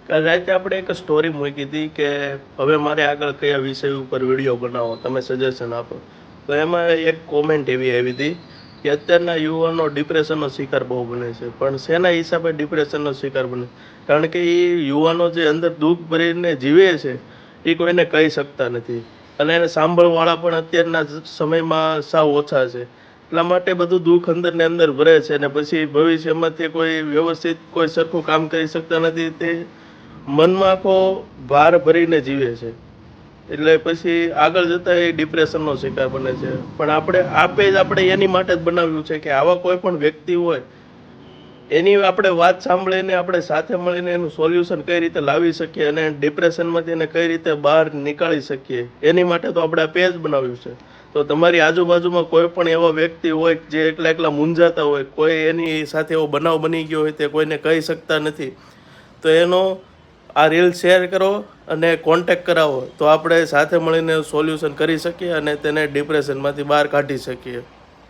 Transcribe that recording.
કાલ રાતે આપણે એક સ્ટોરી મૂકી હતી કે હવે મારે આગળ કયા વિષય ઉપર વિડીયો બનાવો, તમે સજેશન આપો. તો એમાં એક કોમેન્ટ એવી આવી હતી કે અત્યારના યુવાનો ડિપ્રેશનનો શિકાર બહુ બને છે. પણ શેના હિસાબે ડિપ્રેશનનો શિકાર બને? કારણ કે એ યુવાનો જે અંદર દુઃખ ભરીને જીવે છે એ કોઈને કહી શકતા નથી, અને એને સાંભળવાળા પણ અત્યારના સમયમાં સાવ ઓછા છે. એટલા માટે બધું દુઃખ અંદર ને અંદર ભરે છે, અને પછી ભવિષ્યમાં તે કોઈ વ્યવસ્થિત કોઈ સરખું કામ કરી શકતા નથી. તે મનમાં આખો ભાર ભરીને જીવે છે, એટલે પછી આગળ જતા એ ડિપ્રેશનનો શિકાર બને છે. પણ આ પેજ આપણે એની માટે જ બનાવ્યું છે કે આવા કોઈ પણ વ્યક્તિ હોય એની આપણે વાત સાંભળીને આપણે સાથે મળીને એનું સોલ્યુશન કઈ રીતે લાવી શકીએ અને ડિપ્રેશનમાંથી એને કઈ રીતે બહાર નીકાળી શકીએ, એની માટે તો આપણે આ પેજ બનાવ્યું છે. તો તમારી આજુબાજુમાં કોઈ પણ એવો વ્યક્તિ હોય જે એકલા એકલા મૂંઝાતા હોય, કોઈ એની સાથે એવો બનાવ બની ગયો હોય તે કોઈને કહી શકતા નથી, તો એનો આ રીલ શેર કરો અને કોન્ટેક્ટ કરાવો, તો આપણે સાથે મળીને સોલ્યુશન કરી શકીએ અને તેને ડિપ્રેશનમાંથી બહાર કાઢી શકીએ.